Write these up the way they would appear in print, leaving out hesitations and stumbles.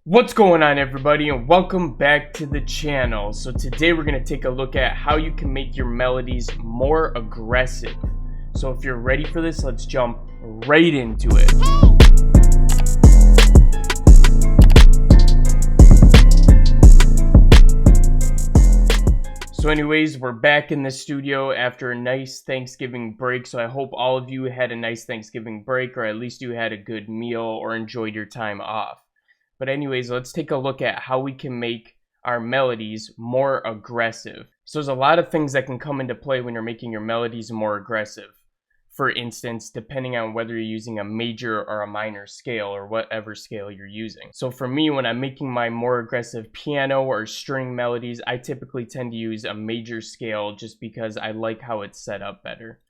What's going on, everybody, and welcome back to the channel. So today we're going to take a look at how you can make your melodies more aggressive. So if you're ready for this, let's jump right into it. So anyways, we're back in the studio after a nice Thanksgiving break. So I hope all of you had a nice Thanksgiving break, or at least you had a good meal or enjoyed your time off. But anyways, let's take a look at how we can make our melodies more aggressive. So there's a lot of things that can come into play when you're making your melodies more aggressive. For instance, depending on whether you're using a major or a minor scale or whatever scale you're using. So for me, when I'm making my more aggressive piano or string melodies, I typically tend to use a major scale just because I like how it's set up better.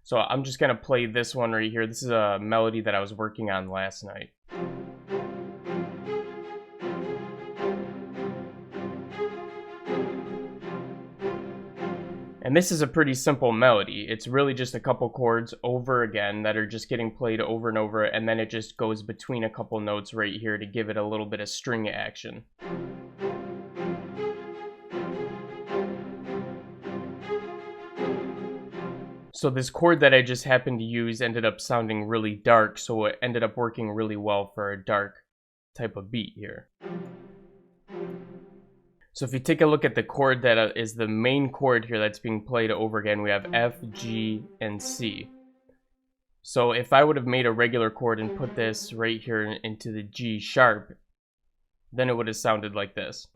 So I'm just gonna play this one right here. This is a melody that I was working on last night. And this is a pretty simple melody. It's really just a couple chords over again that are just getting played over and over, and then it just goes between a couple notes right here to give it a little bit of string action. So this chord that I just happened to use ended up sounding really dark, so it ended up working really well for a dark type of beat here. So if you take a look at the chord that is the main chord here that's being played over again, we have F, G, and C. So if I would have made a regular chord and put this right here into the G sharp, then it would have sounded like this,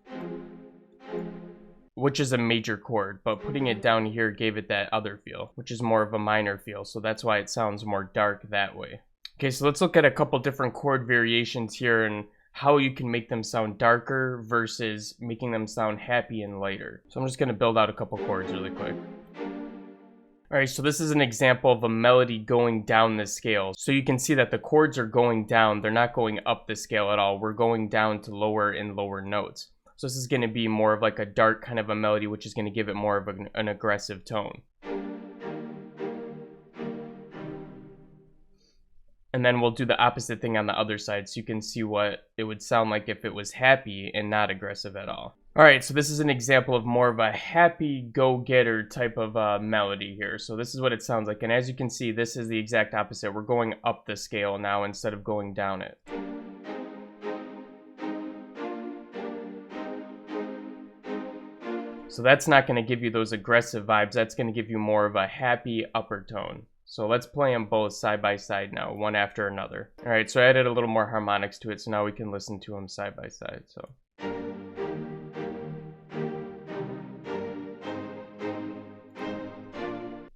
which is a major chord, but putting it down here gave it that other feel, which is more of a minor feel, so that's why it sounds more dark that way. Okay, so let's look at a couple different chord variations here and how you can make them sound darker versus making them sound happy and lighter. So I'm just going to build out a couple chords really quick. Alright, so this is an example of a melody going down the scale. So you can see that the chords are going down, they're not going up the scale at all. We're going down to lower and lower notes. So this is going to be more of like a dark kind of a melody, which is going to give it more of an aggressive tone. And then we'll do the opposite thing on the other side so you can see what it would sound like if it was happy and not aggressive at all. Alright, so this is an example of more of a happy go-getter type of melody here. So this is what it sounds like, and as you can see, this is the exact opposite. We're going up the scale now instead of going down it. So that's not going to give you those aggressive vibes, that's going to give you more of a happy upper tone. So let's play them both side by side now, one after another. Alright, so I added a little more harmonics to it, so now we can listen to them side by side. So.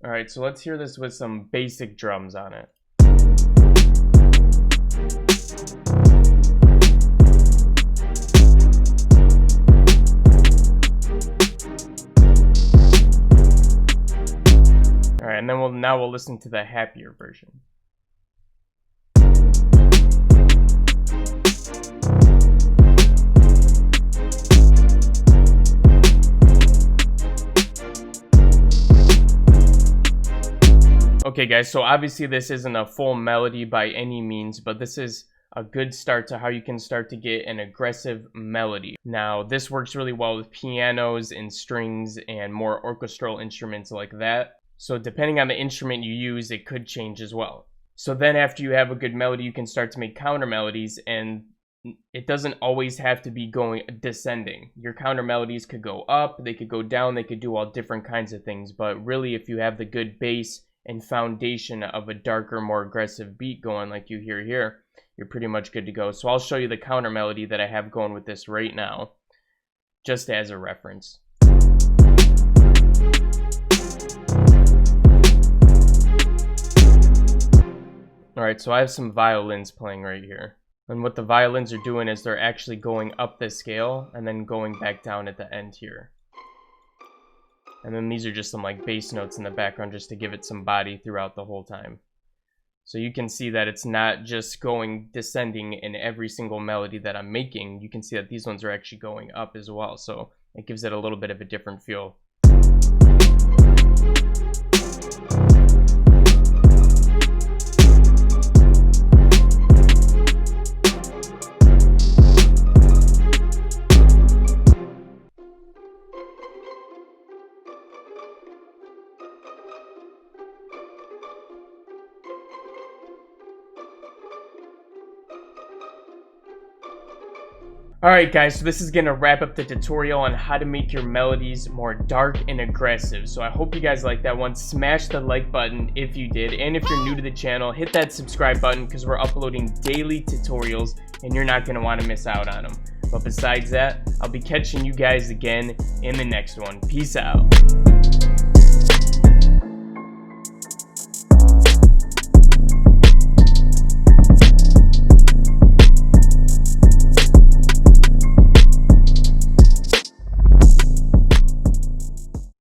Alright, so let's hear this with some basic drums on it. And then now we'll listen to the happier version. Okay guys, so obviously this isn't a full melody by any means, but this is a good start to how you can start to get an aggressive melody. Now this works really well with pianos and strings and more orchestral instruments like that. So depending on the instrument you use, it could change as well. So then after you have a good melody, you can start to make counter melodies, and it doesn't always have to be descending. Your counter melodies could go up, they could go down, they could do all different kinds of things. But really, if you have the good base and foundation of a darker, more aggressive beat going like you hear here, you're pretty much good to go. So I'll show you the counter melody that I have going with this right now, just as a reference. Alright, so I have some violins playing right here. And what the violins are doing is they're actually going up the scale and then going back down at the end here. And then these are just some like bass notes in the background just to give it some body throughout the whole time. So you can see that it's not just descending in every single melody that I'm making. You can see that these ones are actually going up as well. So it gives it a little bit of a different feel. Alright guys, so this is going to wrap up the tutorial on how to make your melodies more dark and aggressive. So I hope you guys liked that one. Smash the like button if you did. And if you're new to the channel, hit that subscribe button because we're uploading daily tutorials and you're not going to want to miss out on them. But besides that, I'll be catching you guys again in the next one. Peace out.